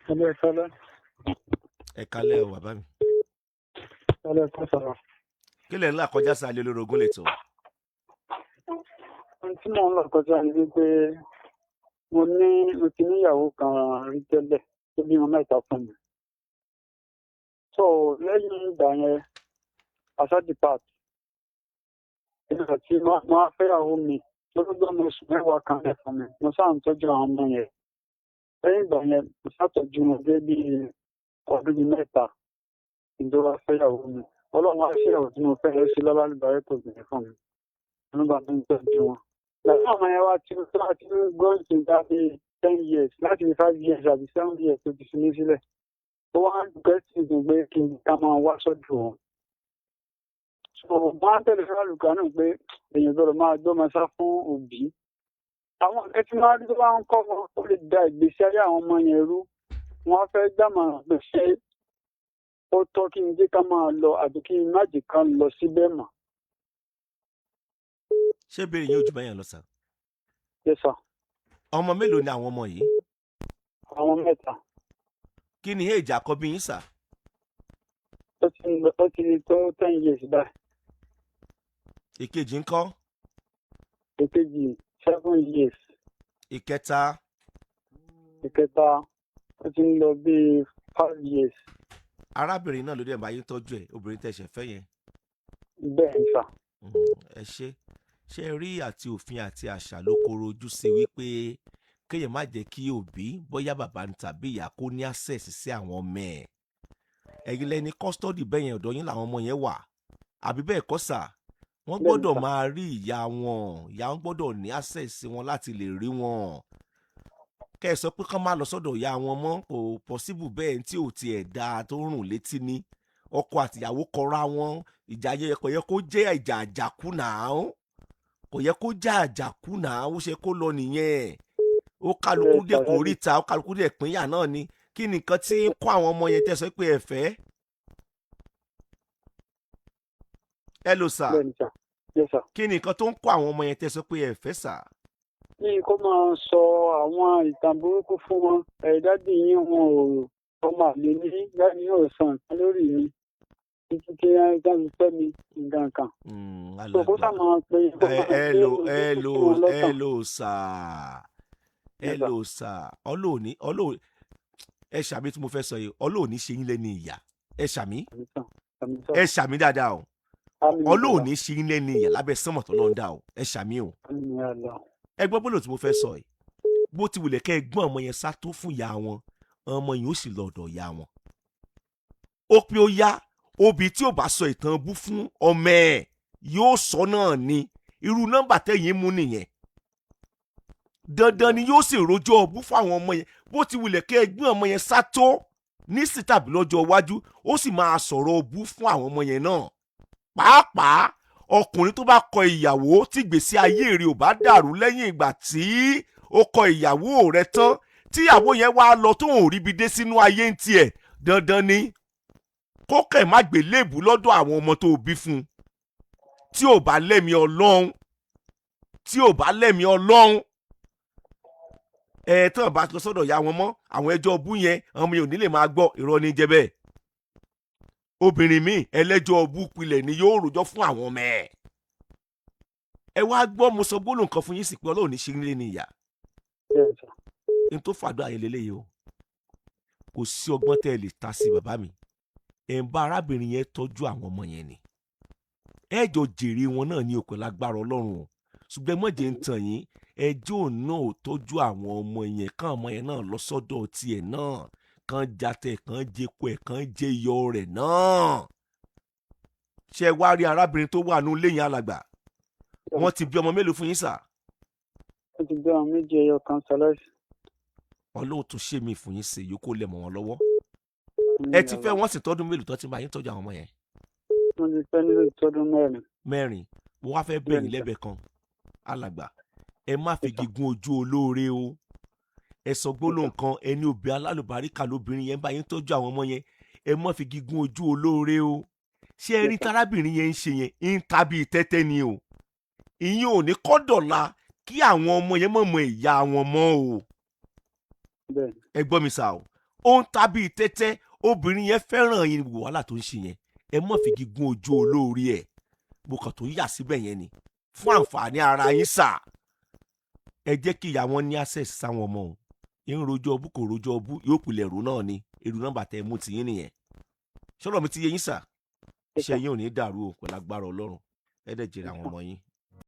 Hello, fella. Ẹ kálẹ́ o bàbá mi. Hello, sọ̀rọ̀. Kí lẹ̀ ńlá kọjá sálẹ̀ olórogún lè tọ̀? Ohun tí mò ń lọ kọjá ni wípé mo ti níyàwó kan rí tẹ́lẹ̀ tó bímọ mẹ́ta fún mi. So lẹ́yìn ìgbà yẹn, asadi part, ìgbà tí mo á fẹ́yàwó mi tó ló gbọ́ mo oṣù mẹ́wàá kan lẹ̀ fún mi, mo sáà ń tọ́jú àwọn ọmọ yẹn. Lẹ́yìn ìgbà yẹn, mo ṣàtọ́jú wọn dé bí ọdún bíi mẹ́ta ìjọba fẹ́yàwó mi. Ọlọ́run á ṣèyàwó tí mo fẹ́ ẹ ṣe lọ́lá nígbàrẹ́ tó bìnrin fún mi. Nígbà tó ń tọ́jú wọn. Lẹ́yìn ọmọ yẹn wá tí ó ti ń gbọ́ ìṣèjá bí 10 years láti bí 5 years àbí 7 years tó ti fi mí sílẹ̀. Ó wá ń gbẹ́sì ìdùn pé kí n ká máa wá sọ́dọ̀ wọn. So wọ́n á tẹ̀lé fún àlùkò náà pé èèyàn gbọ́dọ̀ máa gbọ́ máa sá fún òbí. Àwọn ẹ̀ tí máa rí tó bá ń kọ́ wọn ó lè da ìgbésí ayé àwọn ọmọ yẹn rú. Wọ́n fẹ́ dámọ̀ràn pé ṣé ó tọ́ kí n jẹ́ ká máa lọ àbí kí n má jẹ́ ká lọ síbẹ̀ mọ́. Ṣé béèrè yín ojú bẹ́yẹn lọ sà? Yes, sir. Ọmọ mélòó ni àwọn ọmọ yìí? Àwọn mẹ́ta. Kí ni èjì àkọ́bí yín sà? Ó ti tó 10 years báyìí. Ìkejì ńkọ́? Ìkejì 7 years. Ìkẹta? Ìkẹta ó ti ń lọ bí 5 years. Arábìnrin náà ló dẹ̀ bá yín tọ́jú ẹ̀, obìnrin tẹ̀sẹ̀ fẹ́ yẹn. Bẹ́ẹ̀ ni sà. Ẹ ṣe rí àti òfin àti àṣà ló koro ojú sí wípé kéèyàn má jẹ́ kí òbí bóyá bàbá ní tàbí ìyá kó ní access sí àwọn ọmọ ẹ̀. Ẹ̀yin lẹni custody bẹ́yẹn ọ̀dọ̀ yín làwọn ọmọ yẹn wà. Àbí bẹ́ẹ̀ kọ́ sà? Wọ́n gbọ́dọ̀ máa rí ìyá wọn gbọ́dọ̀ ní access sí wọn láti lè rí wọn. Kẹ́ ẹ sọ pé kán má lọ sọ́dọ̀ ìyá wọn mọ́ kò possible bẹ́ẹ̀ tí ò tiẹ̀ dáa tó rùn létí ní. Ọkọ àtìyàwó kọra wọn, ìjà yẹ kò yẹ kó jẹ́ ìjà àjàkú náà. Kò yẹ kó jẹ́ àjàkú náà, ó ṣe kó lọ nìyẹn. Ó kálukú dẹ̀ kò ríta, ó kálukú dẹ̀ pínyà náà ni. Kí ni nǹkan tí ń kó àwọn ọmọ yẹn tẹ́ sọ pé ẹ fẹ́? Hello sà. Yes, sir. Kí ni nǹkan tó ń kó àwọn ọmọ yẹn tẹ́ sọ pé ẹ fẹ́ sà? Ní kó máa sọ àwọn ìtàn burúkú fún wọn. Dádì yín wọn ò ọmọ àlè ní dádì yín ò sàn nǹkan lórí mi. Títí tí wọ́n fi fẹ́ mi nǹkan kan. So kó sá máa pe Hello sà. Ọlọ́ọ̀ni ẹ ṣàmì tí mo fẹ́ sọ yìí, Ọlọ́ọ̀ni ṣe yín lẹ́ni ìyà. Ẹ ṣàmì. Ẹ ṣàmì dáadáa o. Ọlọ́ọ̀ni ṣe yín lẹ́ni ìyà lábẹ́ sánmọ̀ tó lọ́ọ́ ń dà o. Ẹ ṣàmì o. Ẹ gbọ́ bọ́lọ̀ tí mo fẹ́ sọ yìí. Bó ti wulẹ̀ kẹ́ ẹ gbọ́n ọmọ yẹn sá tó fún ìyá wọn, ọmọ yẹn ó sì lọ ọ̀dọ̀ ìyá wọn. Ó pé ó yá, obì tí ò bá sọ ìtàn bú fún ọmọ ẹ̀ yóò sọ náà ni. Irú nọ́mbà tẹ́yìn mú nìyẹn. Dandan ni yóò sì rojọ́ ọbú fún àwọn ọmọ yẹn. Bó ti wulẹ̀ kẹ́ ẹ gbọ́n ọmọ yẹn sá tó nísì tàbí lọ́jọ́ iwájú, ó sì máa sọ̀rọ̀ ọbú fún àwọn ọmọ yẹn náà. Pàápàá ọkùnrin tó bá kọ ìyàwó tí ìgbésí ayé rẹ̀ ò bá dàrú lẹ́yìn ìgbà tí ó kọ ìyàwó rẹ̀ tán, tí ìyàwó yẹn wá lọ tó ń ríbi dé sínú ayé ń tiẹ̀, dandan ni kó kẹ̀ má gbé léèbù lọ́dọ̀ àwọn ọmọ tó bí fún un. Tí ò bá lẹ́mìí Ọlọ́run, tí wọ́n bá lọ sọ́dọ̀ ìyá wọn mọ́, àwọn ẹjọ́ bú yẹn ọmọ yẹn ò ní lè máa gbọ́, irọ́ ní jẹ́ bẹ́ẹ̀. Obìnrin míì ẹlẹ́jọ́ ọbú pilẹ̀ ni yóò rojọ́ fún àwọn ọmọ ẹ̀. Ẹ wá gbọ́ mo sọ gbólóhùn kan fún yín sí pé Ọlọ́run ní ṣe nílé ní ìyá. N tó fàdó ayẹlẹ́lẹ́ yìí o. Kò sí ọgbọ́n tẹ́ ẹ lè ta sí bàbá mi. Ẹ̀ ń bá arábìnrin yẹn tọ́jú àwọn ọmọ yẹn ni. Ẹ jọ jèrè wọn náà ní òpin lágbára Ọlọ́run o. Ṣùgbọ́n mọ̀jẹ̀ ń tàn yín, ẹjọ́ náà ò tọ́jú àwọn ọmọ yẹn, kán ọmọ yẹn náà lọ sọ́dọ̀ tiẹ̀ náà. Kan jatẹ̀, kan jẹko ẹ̀, kan jẹ iyọ̀ rẹ̀ náà. Ṣé wá rí arábìnrin tó wà nù lẹ́yìn alàgbà? Wọ́n ti bí ọmọ mélòó fún yín sà? Wọ́n ti bí ọmọ méjì, ẹyọ kan ṣaláìsí. Ọlọ́run tún ṣe mí fún yín ṣe yòókù lẹ̀ mọ́ wọn lọ́wọ́. Ẹ ti fẹ́ wọ́n sì tọ́dún mélòó tó ti máa yín tọ́jú àwọn ọmọ yẹn? Wọ́n ti fẹ́ nílò ìtọ́dún 4. 4. Mo wá fẹ́ bẹ̀yìn lẹ́bẹ̀ kan. Alàgbà, ẹ má fi gígùn ojú olóore o. Ẹ sọ gbólóhùn kan, ẹni òbí alálùbáríkà lóbìnrin yẹn bá yín tọ́jú àwọn ọmọ yẹn. Ẹ má fi gígùn ojú olóore o. Ṣé ẹ rí tarábìnrin yẹn ń ṣe yẹn ń tàbí tẹ́tẹ́ ni o. Ìyẹn ò ní kọ́dọ̀la kí àwọn ọmọ yẹn mọ̀ ìyá wọn mọ́ o. Ẹ gbọ́ mi sà o. ó ń ta bíi tẹ́tẹ́, obìnrin yẹn fẹ́ràn yín wàhálà tó ń ṣe yẹn, ẹ má fi gígùn ojú olórí ẹ̀, mo kàn tó yà síbẹ̀ yẹn ni fún àǹfààní ara yín sà. Ẹ jẹ́ kí ìyá wọn ní access sáwọn ọmọ òun, ń rojọ́ ọbú kò rojọ́ ọbú, yóò pilẹ̀ ẹ̀rù náà ni, èrú nọ́mbà tẹ mú tiyín nìyẹn. Ṣọ́rọ̀ mi ti yé yín sà, iṣẹ́ yín ò ní dàrú o pẹ̀lú agbára Ọlọ́run, ẹ dẹ̀ jèrè àwọn ọmọ yín.